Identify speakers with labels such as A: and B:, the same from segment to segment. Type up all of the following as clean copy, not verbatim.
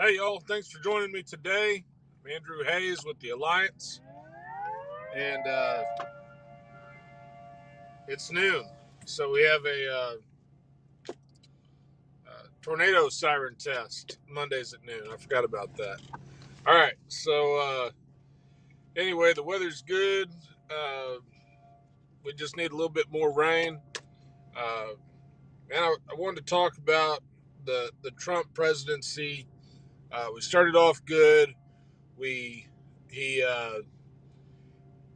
A: Hey, y'all. Thanks for joining me today. I'm Andrew Hayes with the Alliance, and it's noon. So we have a tornado siren test Mondays at noon. I forgot about that. All right. So anyway, the weather's good. We just need a little bit more rain. Uh, and I wanted to talk about the Trump presidency. We started off good. We he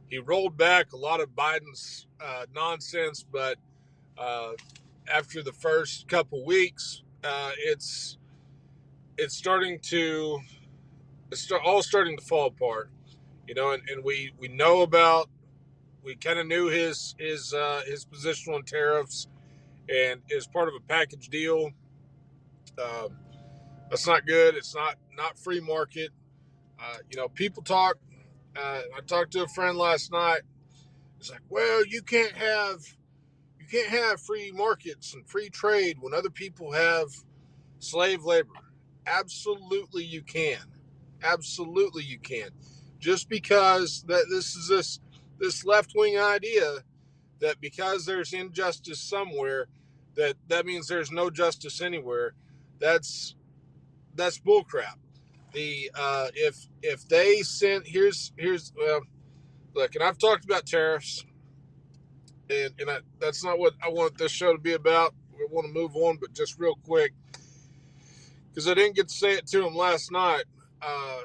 A: he rolled back a lot of Biden's nonsense, but uh, after the first couple weeks, it's starting to all starting to fall apart. And we know about we kind of knew his position on tariffs, and as part of a package deal. Um, that's not good. It's not free market. People talk. I talked to a friend last night. It's like, well, you can't have free markets and free trade when other people have slave labor. Absolutely you can. Absolutely you can. Just because that this left-wing idea that because there's injustice somewhere that means there's no justice anywhere, that's bullcrap. If they send here's well, look, and I've talked about tariffs, and that's not what I want this show to be about. We want to move on, but just real quick, because I didn't get to say it to him last night. Uh,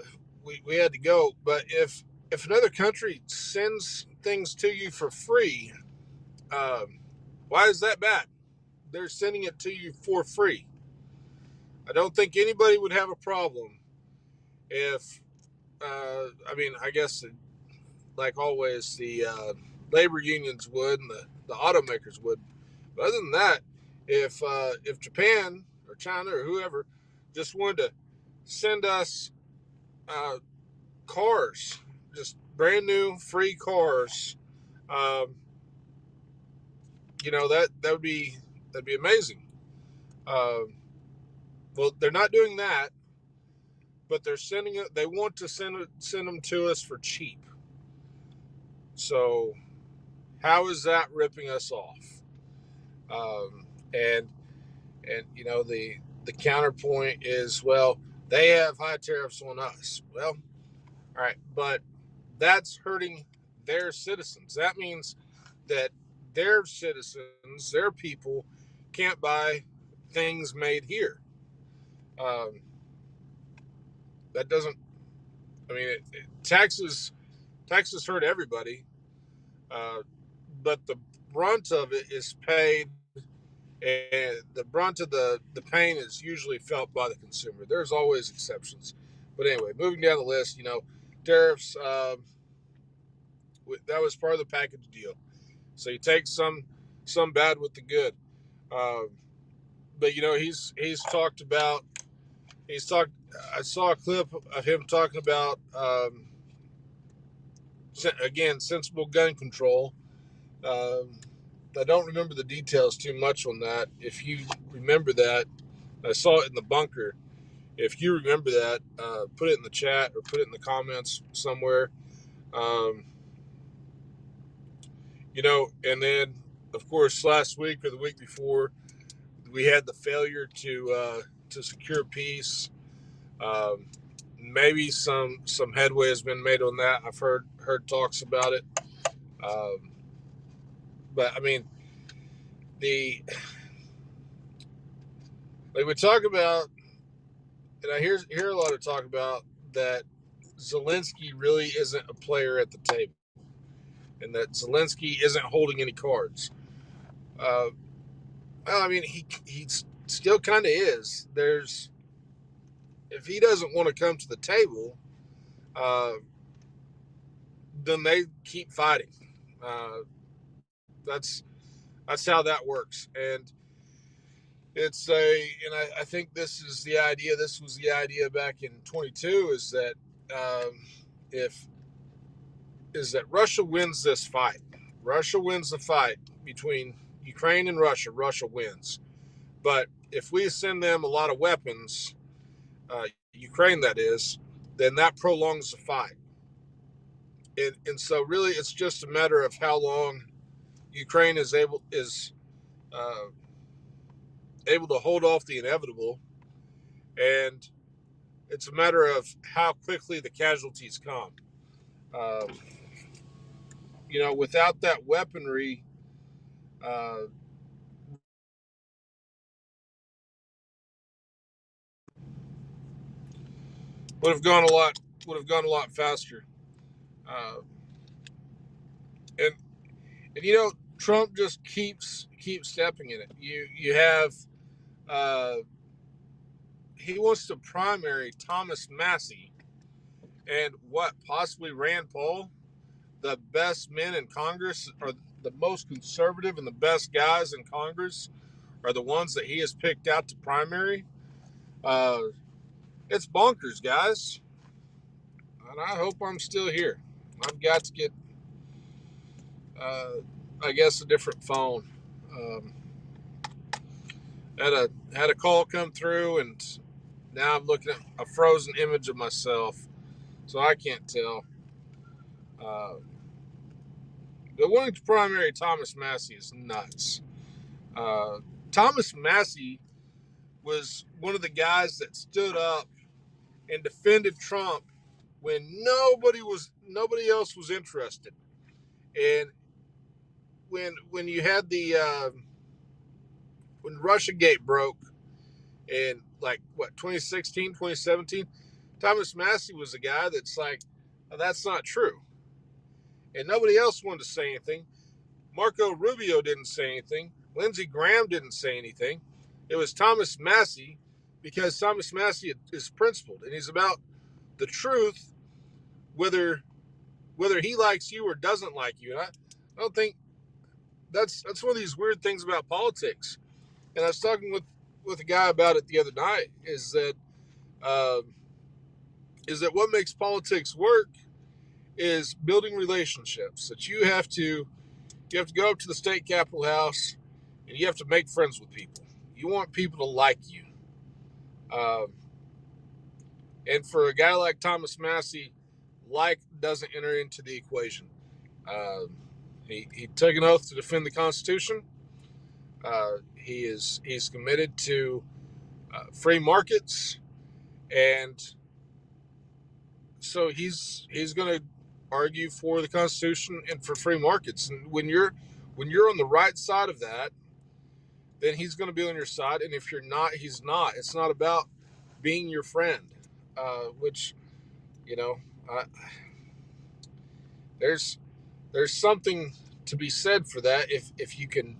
A: we had to go, but if another country sends things to you for free, why is that bad? They're sending it to you for free. I don't think anybody would have a problem if, I guess, like always, the labor unions would and the automakers would. But other than that, if Japan or China or whoever just wanted to send us uh, cars, just brand new free cars, um, that'd be amazing. Um, well, they're not doing that, but they're sending it. They want to send them to us for cheap. So how is that ripping us off? Um, and the counterpoint is, well, they have high tariffs on us. Well, all right, but that's hurting their citizens. That means that their citizens, their people, can't buy things made here. Um, that doesn't. Taxes hurt everybody, uh, but the brunt of it is paid, and the brunt of the pain is usually felt by the consumer. There's always exceptions, but anyway, moving down the list, tariffs. That was part of the package deal. So you take some bad with the good. Um, but he's talked about he's talked. I saw a clip of him talking about again sensible gun control. Um, I don't remember the details too much on that. If you remember that, I saw it in the bunker. If you remember that, put it in the chat or put it in the comments somewhere. Um, and then of course last week or the week before, we had the failure to secure peace. Um, Maybe some headway has been made on that. I've heard talks about it. Um, but I mean, the like we talk about, and I hear a lot of talk about that Zelensky really isn't a player at the table, and that Zelensky isn't holding any cards. Uh, well, I mean, he still kind of is. If he doesn't want to come to the table, uh, then they keep fighting. Uh, that's that's how that works, and I think this is the idea. This was the idea back in 22. Is that um, if is that Russia wins this fight. Russia wins the fight between Ukraine and Russia. Russia wins. But if we send them a lot of weapons, Ukraine, that is, then that prolongs the fight. And so really it's just a matter of how long Ukraine is uh, able to hold off the inevitable, and it's a matter of how quickly the casualties come. Um, without that weaponry, uh, would have gone a lot faster. Uh, and Trump just keeps stepping in it. You have he wants to primary Thomas Massey and what possibly Rand Paul, the best men in Congress, are the most conservative and the best guys in Congress are the ones that he has picked out to primary. Uh, it's bonkers, guys, and I hope I'm still here. I've got to get, uh, I guess, a different phone. Um, had a call come through, and now I'm looking at a frozen image of myself, so I can't tell. Uh, the one primary Thomas Massey is nuts. Uh, Thomas Massey was one of the guys that stood up and defended Trump when nobody else was interested. And when you had when Russiagate broke in like what 2016, 2017, Thomas Massey was a guy that's like, oh, that's not true, and nobody else wanted to say anything. Marco Rubio didn't say anything. Lindsey Graham didn't say anything. It was Thomas Massey, because Thomas Massey is principled and he's about the truth, whether he likes you or doesn't like you. And I don't think that's one of these weird things about politics. And I was talking with a guy about it the other night. Uh, is that what makes politics work is building relationships. That you have to go up to the state capitol house and you have to make friends with people. You want people to like you. Um, and for a guy like Thomas Massey, like doesn't enter into the equation. Um, he took an oath to defend the Constitution. He's committed to free markets, and so he's going to argue for the Constitution and for free markets. And when you're on the right side of that, then he's going to be on your side. And if you're not, he's not. It's not about being your friend, which you know, uh, there's there's something to be said for that. If you can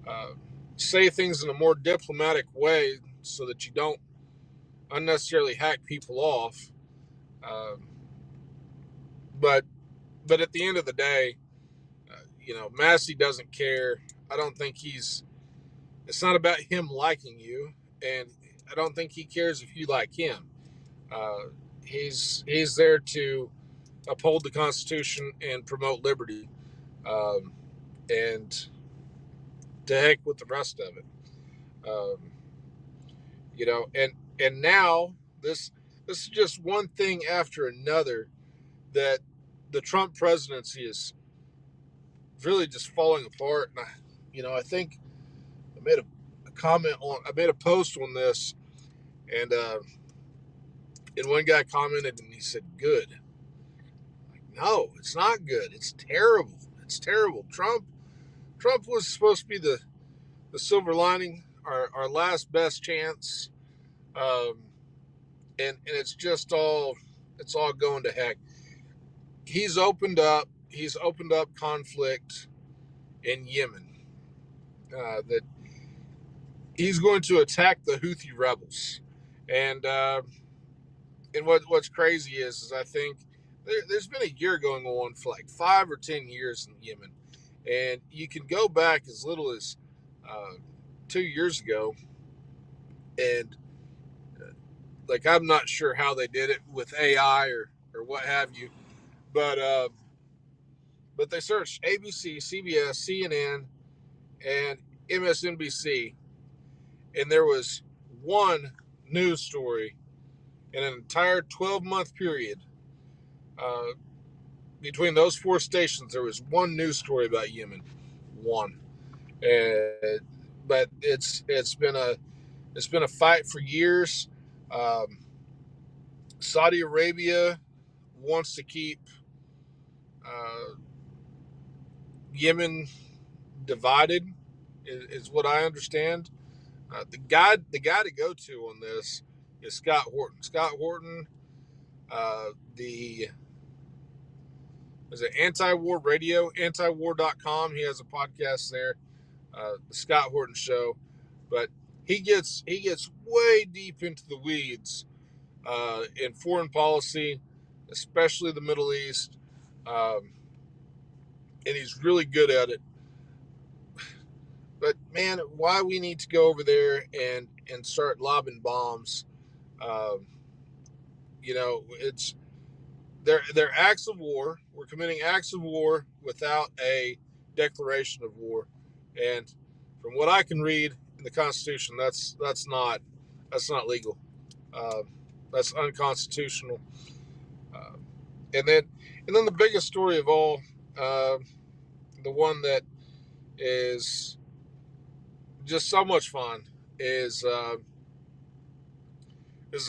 A: uh, say things in a more diplomatic way, so that you don't unnecessarily hack people off. Um, but at the end of the day, Massey doesn't care. I don't think he's. It's not about him liking you, and I don't think he cares if you like him. Uh, he's there to uphold the Constitution and promote liberty, um, and to heck with the rest of it. Um, and now this is just one thing after another that the Trump presidency is really just falling apart. And I think I made I made a post on this, and one guy commented and he said, "Good." Like, no, it's not good. It's terrible. It's terrible. Trump was supposed to be the silver lining, our last best chance, um, and it's all going to heck. He's opened up conflict in Yemen. That he's going to attack the Houthi rebels, and what's crazy is I think there's been a year going on for like 5 or 10 years in Yemen, and you can go back as little as uh, 2 years ago, and like I'm not sure how they did it with AI or what have you, but they searched ABC, CBS, CNN, and MSNBC, and there was one news story in an entire 12-month period, uh, between those four stations, there was one news story about Yemen, one. And, but it's been a fight for years. Um, Saudi Arabia wants to keep uh, Yemen divided, is what I understand. The guy to go to on this is Scott Horton. Scott Horton, the is it Anti-War Radio, antiwar.com. He has a podcast there, the Scott Horton Show. But he gets way deep into the weeds in foreign policy, especially the Middle East, um, and he's really good at it. But man, why we need to go over there and start lobbing bombs? Um, it's they're acts of war. We're committing acts of war without a declaration of war, and from what I can read in the Constitution, that's not legal. Uh, that's unconstitutional. Uh, and then the biggest story of all, uh, the one that is just so much fun, is a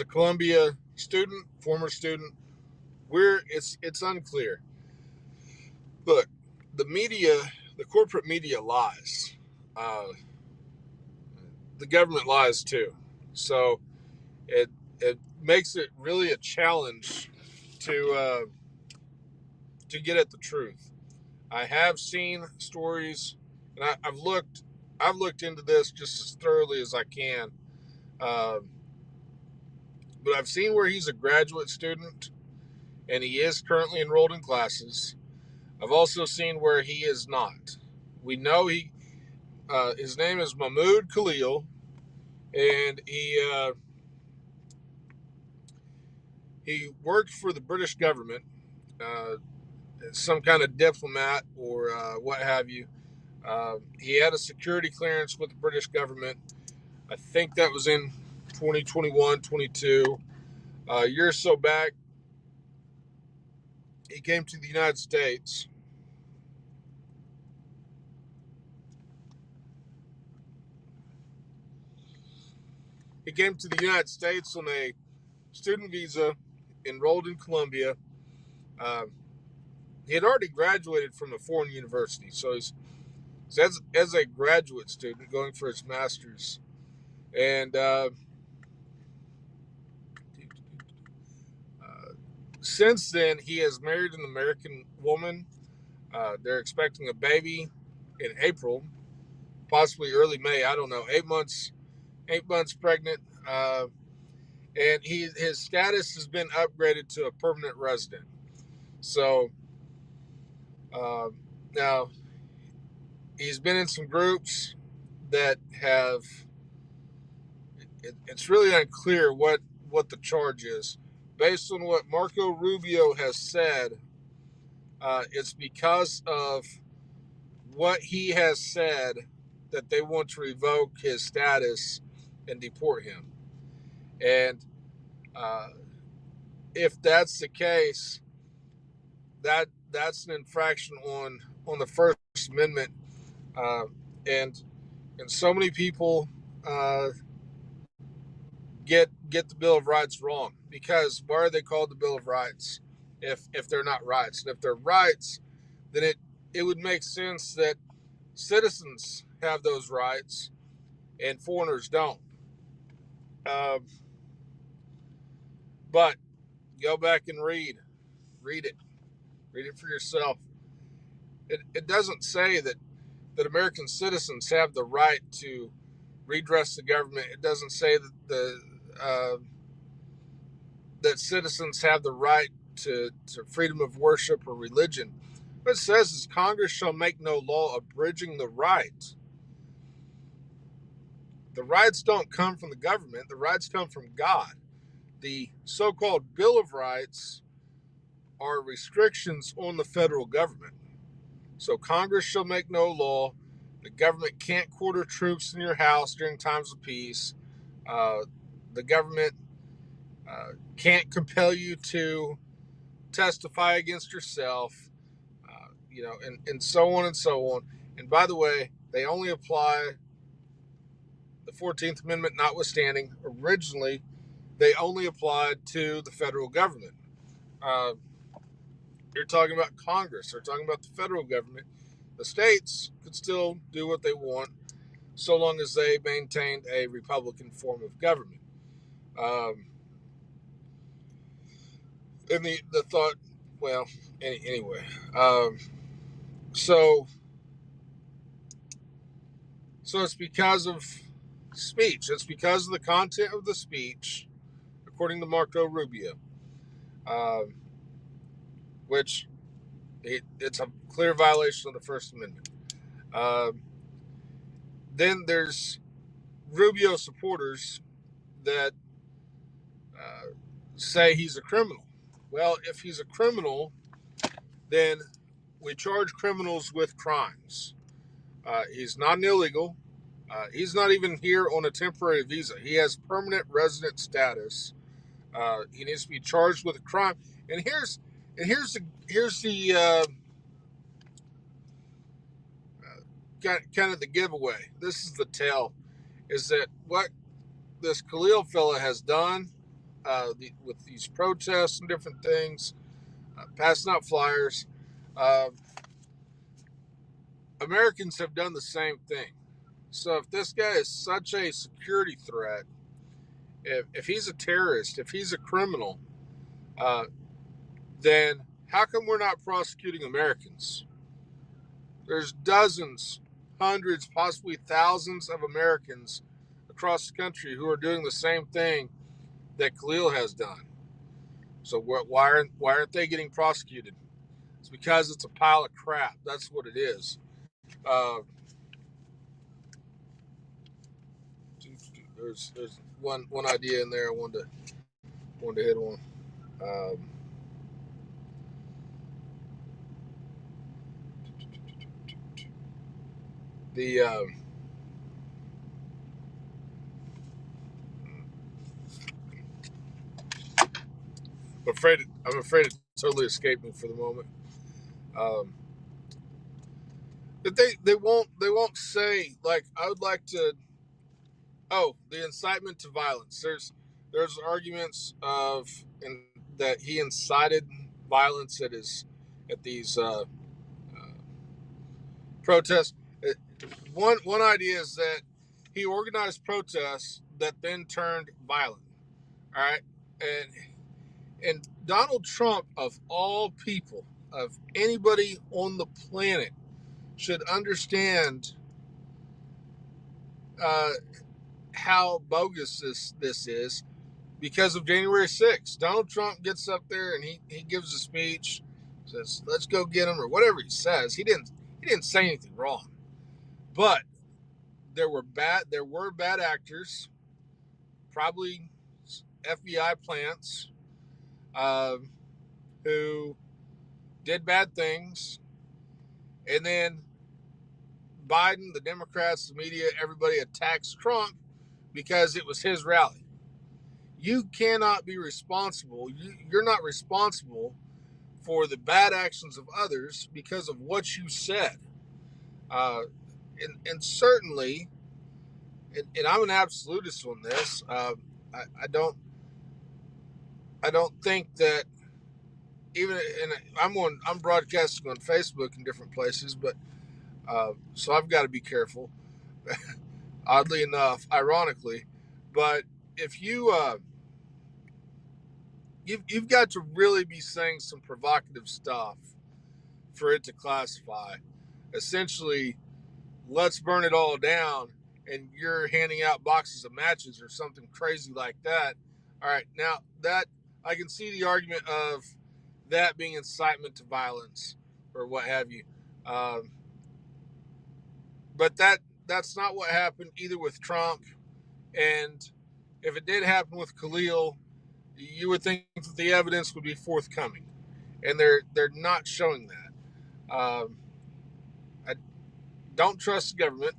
A: Columbia student, former student. It's unclear. Look, the media, the corporate media lies. Uh, the government lies too. So it makes it really a challenge to get at the truth. I have seen stories, and I've looked into this just as thoroughly as I can. Um, but I've seen where he's a graduate student and he is currently enrolled in classes. I've also seen where he is not. We know his name is Mahmoud Khalil, and he worked for the British government, uh, some kind of diplomat or what have you. He had a security clearance with the British government. I think that was in 2021, 22. A year or so back, he came to the United States. He came to the United States on a student visa, enrolled in Columbia. Um, he had already graduated from a foreign university, so as a graduate student going for his master's. And since then, he has married an American woman. They're expecting a baby in April, possibly early May. I don't know. 8 months pregnant. And his status has been upgraded to a permanent resident. So uh, now he's been in some groups that have. It's really unclear what the charge is. Based on what Marco Rubio has said, it's because of what he has said that they want to revoke his status and deport him. And uh, if that's the case, that's an infraction on the First Amendment, uh, and so many people uh, get the Bill of Rights wrong, because why are they called the Bill of Rights if they're not rights? And if they're rights, then it would make sense that citizens have those rights and foreigners don't. Um, but go back and read it, read it for yourself. It doesn't say that American citizens have the right to redress the government. It doesn't say that citizens have the right to freedom of worship or religion. What it says is Congress shall make no law abridging the right. The rights don't come from the government. The rights come from God. The so-called Bill of Rights are restrictions on the federal government. So Congress shall make no law. The government can't quarter troops in your house during times of peace. Uh, the government can't compel you to testify against yourself, and so on and so on. And by the way, they only apply, the 14th Amendment notwithstanding. Originally, they only applied to the federal government. Uh, you're talking about Congress. They're talking about the federal government. The states could still do what they want so long as they maintained a Republican form of government. Um, and the thought, well, anyway, um, so so it's because of speech. It's because of the content of the speech, according to Marco Rubio, um, which it's a clear violation of the First Amendment. Um, then there's Rubio supporters that uh, say he's a criminal. Well, if he's a criminal, then we charge criminals with crimes. He's not an illegal. He's not even here on a temporary visa. He has permanent resident status. He needs to be charged with a crime. And here's the kind of the giveaway. This is the tell, is that what this Khalil fella has done with these protests and different things, passing out flyers. Uh, Americans have done the same thing. So if this guy is such a security threat, if he's a terrorist, if he's a criminal, uh, then how come we're not prosecuting Americans? There's dozens, hundreds, possibly thousands of Americans across the country who are doing the same thing that Khalil has done. So why aren't they getting prosecuted? It's because it's a pile of crap. That's what it is. Uh, there's one idea in there I wanted to hit on. Um, the I'm afraid it totally escaped me for the moment. Um, but they won't say, like, I would like to. Oh, the incitement to violence. There's arguments of that he incited violence at these protests. One idea is that he organized protests that then turned violent. All right, and Donald Trump, of all people, of anybody on the planet, should understand uh, how bogus this is because of January 6th. Donald Trump gets up there and he gives a speech, says, "Let's go get him," or whatever he says. He didn't say anything wrong, but there were bad actors, probably FBI plants, uh, who did bad things, and then Biden, the Democrats, the media, everybody attacks Trump because it was his rally. You cannot be responsible. You're not responsible for the bad actions of others because of what you said. Uh, and certainly, and I'm an absolutist on this. I, I don't I don't think that even and I'm broadcasting on Facebook in different places, but so I've got to be careful. Oddly enough, ironically, but if you've got to really be saying some provocative stuff for it to classify. Essentially, let's burn it all down, and you're handing out boxes of matches or something crazy like that. All right, now that I can see the argument of that being incitement to violence or what have you, um, but that's not what happened either with Trump, and if it did happen with Khalil, you would think that the evidence would be forthcoming, and they're not showing that. I don't trust the government,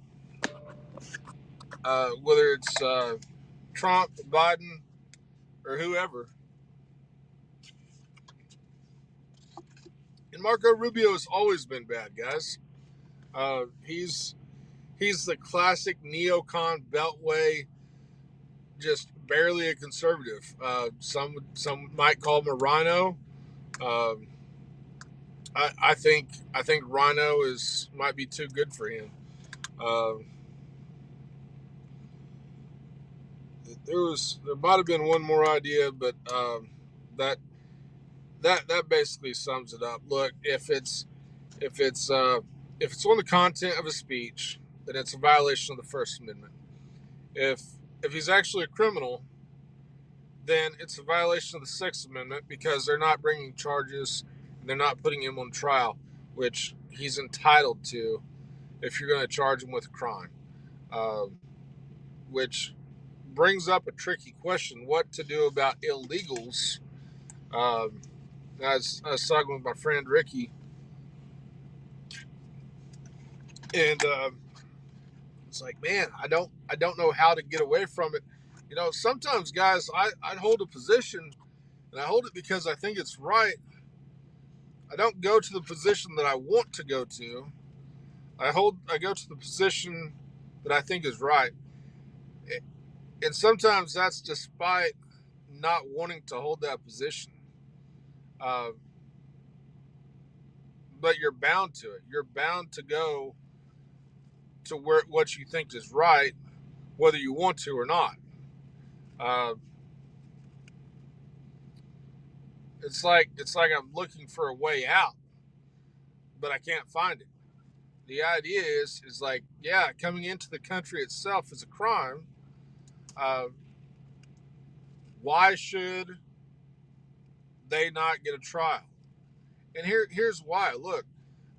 A: whether it's Trump, Biden, or whoever. And Marco Rubio has always been bad, guys. He's the classic neocon beltway, just barely a conservative. Some might call him a rhino. Um, I think rhino might be too good for him. Um, there might have been one more idea, but that that basically sums it up. Look, if it's uh, if it's on the content of a speech, then it's a violation of the First Amendment. If if he's actually a criminal, then it's a violation of the Sixth Amendment because they're not bringing charges and they're not putting him on trial, which he's entitled to if you're going to charge him with a crime. Which brings up a tricky question: what to do about illegals? Um, I was talking with my friend Ricky, and it's like, man, I don't know how to get away from it. You know, sometimes, guys, I hold a position, and I hold it because I think it's right. I don't go to the position that I want to go to. I go to the position that I think is right, and sometimes that's despite not wanting to hold that position. Uh, but you're bound to it. You're bound to go to where what you think is right, whether you want to or not. Uh, it's like I'm looking for a way out, but I can't find it. The idea is like, yeah, coming into the country itself is a crime. Uh, why should they not get a trial? And here's why. Look,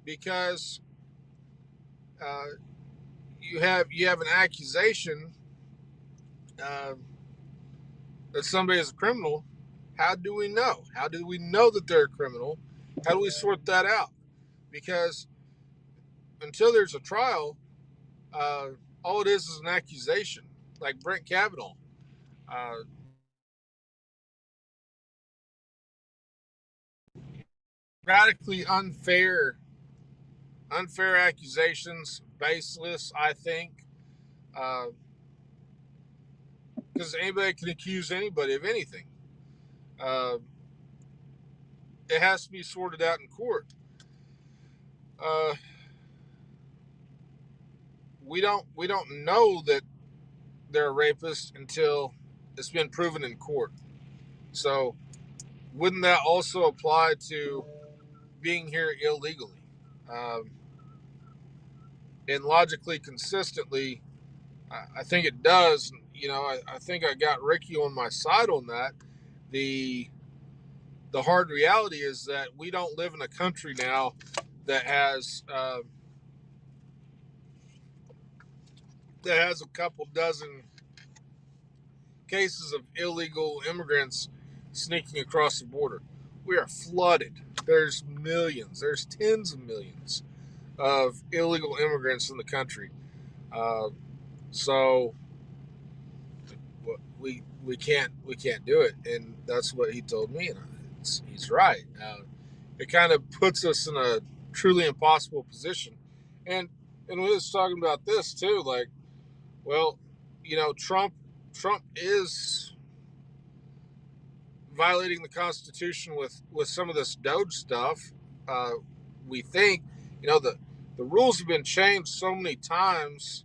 A: because uh, you have an accusation uh, that somebody is a criminal. How do we know? How do we know that they're a criminal? How do we sort that out? Because until there's a trial, uh, all it is an accusation, like Brent Kavanaugh. Uh, Radically unfair accusations, baseless. I think because anybody can accuse anybody of anything. Uh, it has to be sorted out in court. Uh, we don't know that they're a rapist until it's been proven in court. So wouldn't that also apply to being here illegally? Um, and logically consistently, I think it does. You know, I think I got Ricky on my side on that. The the hard reality is that we don't live in a country now that has a couple dozen cases of illegal immigrants sneaking across the border. We are flooded. There's millions. There's tens of millions of illegal immigrants in the country. Uh, so we can't do it, and that's what he told me, and he's right. It kind of puts us in a truly impossible position, and we was talking about this too. Like, well, you know, Trump is violating the Constitution with some of this Doge stuff. Uh, we think, you know, the rules have been changed so many times.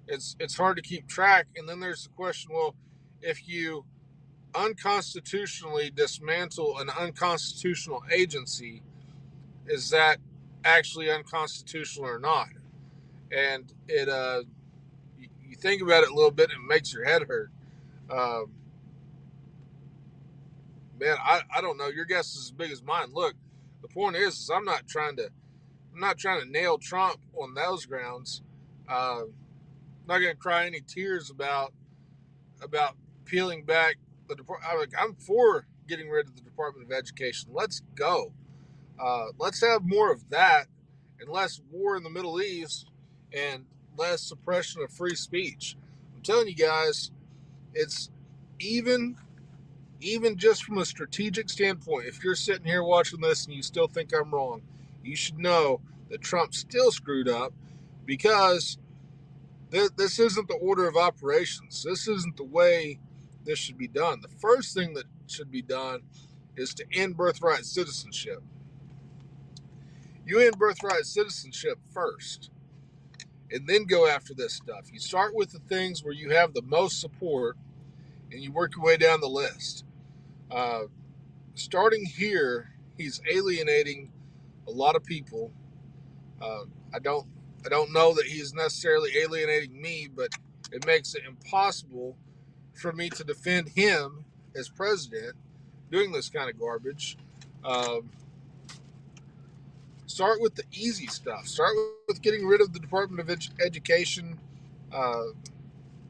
A: It's hard to keep track. And then there's the question: well, if you unconstitutionally dismantle an unconstitutional agency, is that actually unconstitutional or not? And you think about it a little bit, and it makes your head hurt. Um, Man, I don't know. Your guess is as big as mine. Look, the point is I'm not trying to nail Trump on those grounds. I'm not going to cry any tears about peeling back the department. I'm for getting rid of the Department of Education. Let's go. Let's have more of that and less war in the Middle East and less suppression of free speech. I'm telling you guys, it's even even just from a strategic standpoint, if you're sitting here watching this and you still think I'm wrong, you should know that Trump still screwed up, because this isn't the order of operations. This isn't the way this should be done. The first thing that should be done is to end birthright citizenship. You end birthright citizenship first, and then go after this stuff. You start with the things where you have the most support, and you work your way down the list. Uh, Starting here, he's alienating a lot of people. Uh, I don't I don't know that he's necessarily alienating me, but it makes it impossible for me to defend him as president doing this kind of garbage. Um, Start with the easy stuff. Start with getting rid of the Department of Education, uh,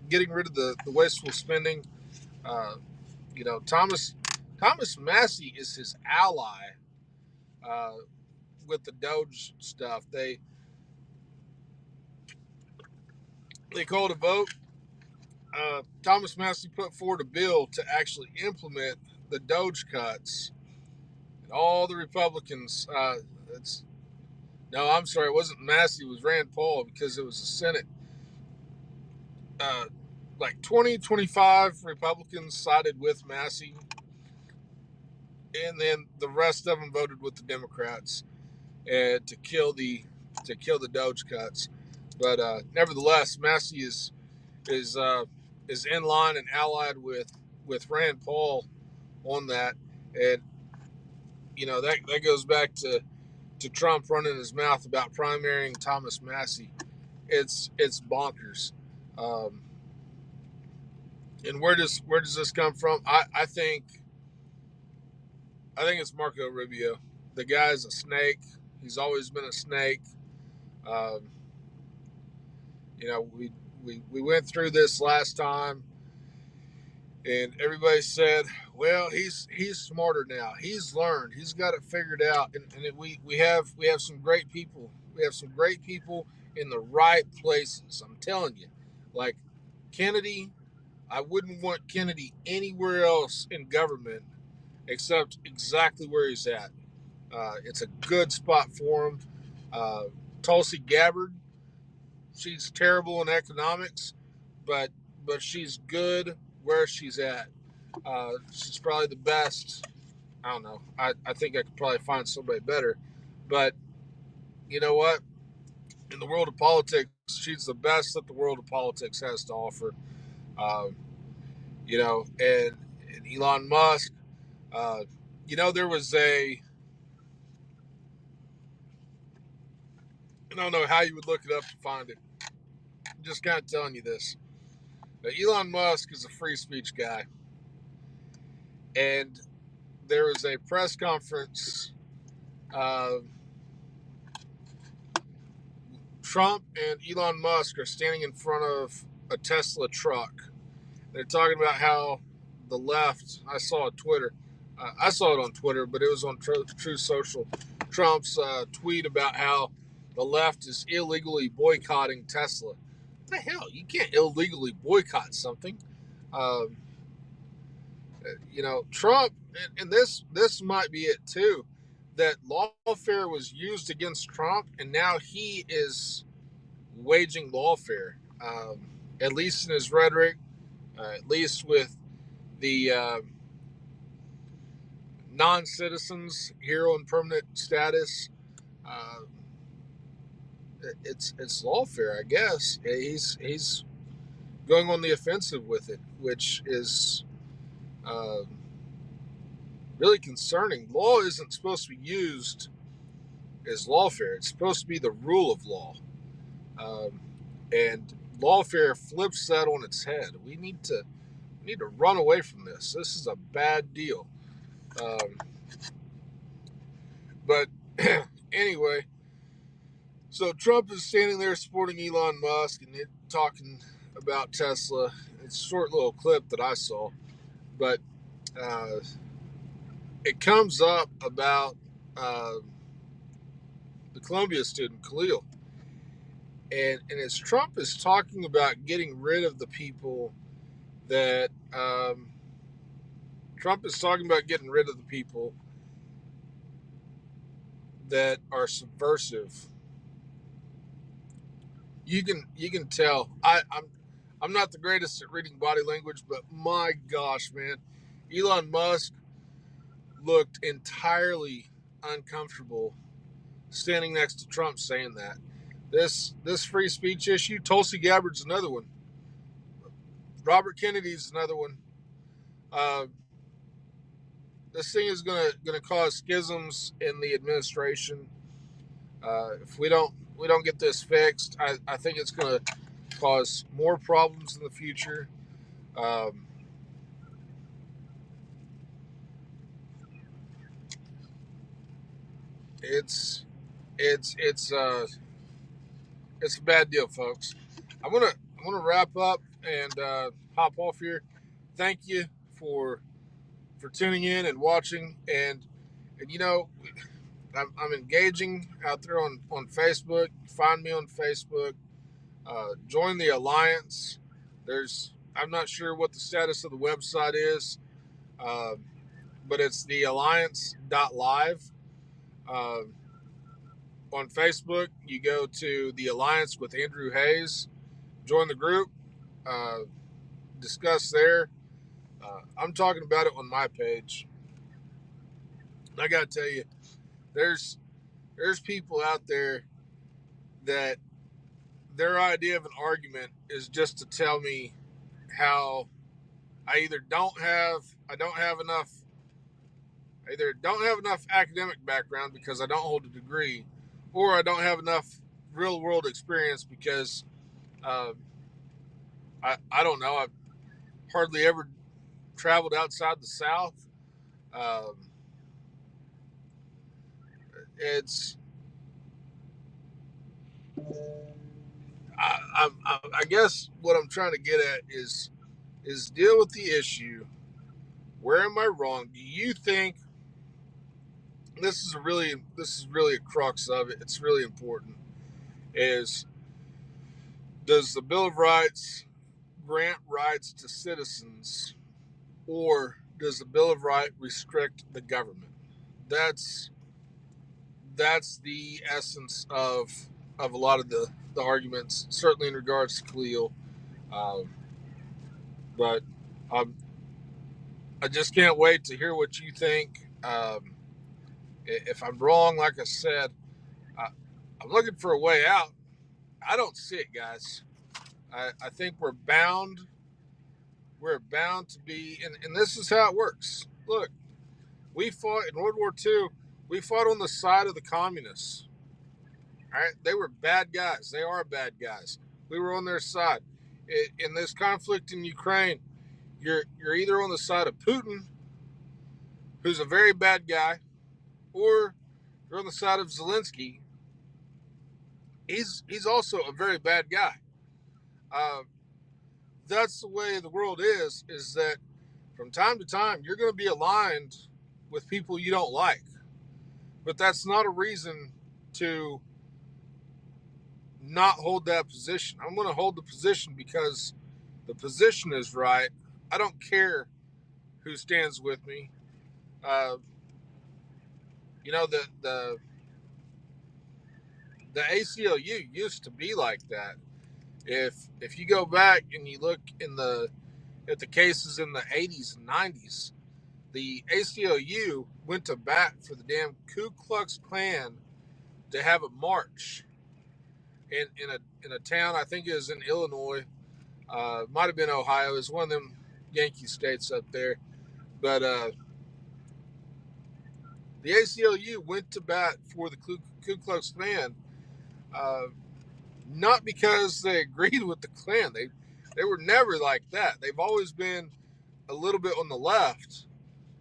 A: getting rid of the wasteful spending. Uh, Thomas Massey is his ally uh, with the Doge stuff. They called a vote. Thomas Massey put forward a bill to actually implement the Doge cuts, and all the Republicans. It's No, I'm sorry, it wasn't Massey. It was Rand Paul, because it was the Senate. Uh, like 2025 Republicans sided with Massey, and then the rest of them voted with the Democrats to kill the Doge cuts. But nevertheless, Massey is uh, is in line and allied with Rand Paul on that, and that goes back to Trump running his mouth about primarying Thomas Massey. It's bonkers. Um, and where does this come from? I think it's Marco Rubio. The guy's a snake. He's always been a snake. Um, we went through this last time, and everybody said, "Well, he's smarter now. He's learned. He's got it figured out." And we have some great people. We have some great people in the right places. I'm telling you, like Kennedy. I wouldn't want Kennedy anywhere else in government except exactly where he's at. It's a good spot for him. Uh, Tulsi Gabbard, she's terrible in economics, but she's good where she's at. She's probably the best. I don't know. I think I could probably find somebody better, but you know what? In the world of politics, she's the best that the world of politics has to offer. Um, and Elon Musk. Uh, there was I don't know how you would look it up to find it. I'm just kind of telling you this. Now, Elon Musk is a free speech guy, and there was a press conference. Uh, Trump and Elon Musk are standing in front of a Tesla truck. They're talking about how the left. I saw it Twitter. I saw it on Twitter, but it was on True Social. Trump's tweet about how the left is illegally boycotting Tesla. What the hell? You can't illegally boycott something. Um, Trump, and this might be it too, that lawfare was used against Trump, and now he is waging lawfare, at least in his rhetoric, at least with the non-citizens here on permanent status. Uh, it's lawfare, I guess. He's going on the offensive with it, which is uh, really concerning. Law isn't supposed to be used as lawfare. It's supposed to be the rule of law, um, and lawfare flips that on its head. We need to run away from this. This is a bad deal. Um, but anyway, so Trump is standing there supporting Elon Musk and talking about Tesla. It's a short little clip that I saw, but uh, it comes up about uh, the Columbia student Khalil, and as Trump is talking about getting rid of the people that Trump is talking about getting rid of the people that are subversive. You can tell. I'm not the greatest at reading body language, but my gosh, man, Elon Musk looked entirely uncomfortable standing next to Trump saying that. This free speech issue, Tulsi Gabbard's another one. Robert Kennedy's another one. Uh, this thing is gonna cause schisms in the administration. If we don't get this fixed, I think it's gonna cause more problems in the future. Um, it's it's it's uh it's a bad deal, folks. I'm gonna wrap up and hop off here. Thank you for tuning in and watching, and I'm engaging out there on Facebook. Find me on Facebook. Join the alliance. I'm not sure what the status of the website is, uh, but it's the alliance.live. Uh, on Facebook, you go to the Alliance with Andrew Hayes. Join the group. Uh, Discuss there. I'm talking about it on my page. I got to tell you, there's people out there that their idea of an argument is just to tell me how I don't have enough I either don't have enough academic background because I don't hold a degree, or I don't have enough real world experience because uh, I don't know, I've hardly ever traveled outside the South. Um, it's I guess what I'm trying to get at is deal with the issue. Where am I wrong? Do you think this is really a crux of it? It's really important. Is Does the Bill of Rights grant rights to citizens, or does the Bill of Rights restrict the government? That's that's the essence of a lot of the arguments, certainly in regards to Khalil. Um, but um, I just can't wait to hear what you think. If I'm wrong, like I said, I, I'm looking for a way out. I don't see it, guys. I think we're bound to be, and this is how it works. Look, we fought in World War II. We fought on the side of the communists. All right, they were bad guys. They are bad guys. We were on their side. In this conflict in Ukraine, you're either on the side of Putin, who's a very bad guy, or you're on the side of Zelensky. He's also a very bad guy. Uh, that's the way the world is. Is that from time to time you're going to be aligned with people you don't like, but that's not a reason to not hold that position. I'm going to hold the position because the position is right. I don't care who stands with me. Uh, you know the ACLU used to be like that. If you go back and you look at the cases in the 80s and 90s, the ACLU went to bat for the damn Ku Klux Klan to have a march in a town, I think it was in Illinois, might have been Ohio. It's one of them Yankee states up there. But the ACLU went to bat for the Ku Klux Klan, uh, not because they agreed with the Klan. They were never like that. They've always been a little bit on the left.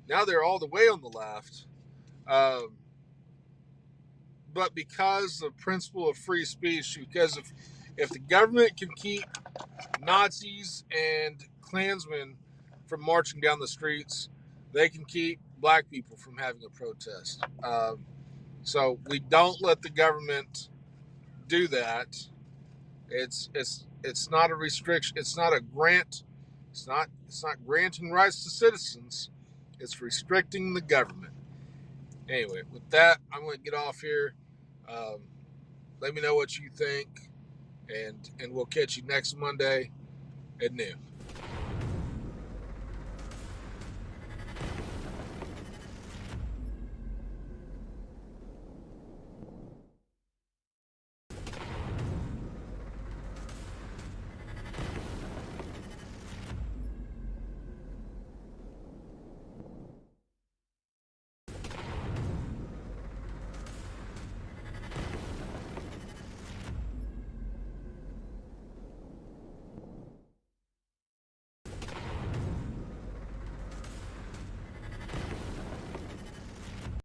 A: Now they're all the way on the left. Um, but because of principle of free speech, because if the government can keep Nazis and Klansmen from marching down the streets, they can keep black people from having a protest. So we don't let the government do that. It's not a restriction. It's not a grant. It's not granting rights to citizens. It's restricting the government. Anyway, with that, I'm going to get off here. Um, let me know what you think, and we'll catch you next Monday at noon.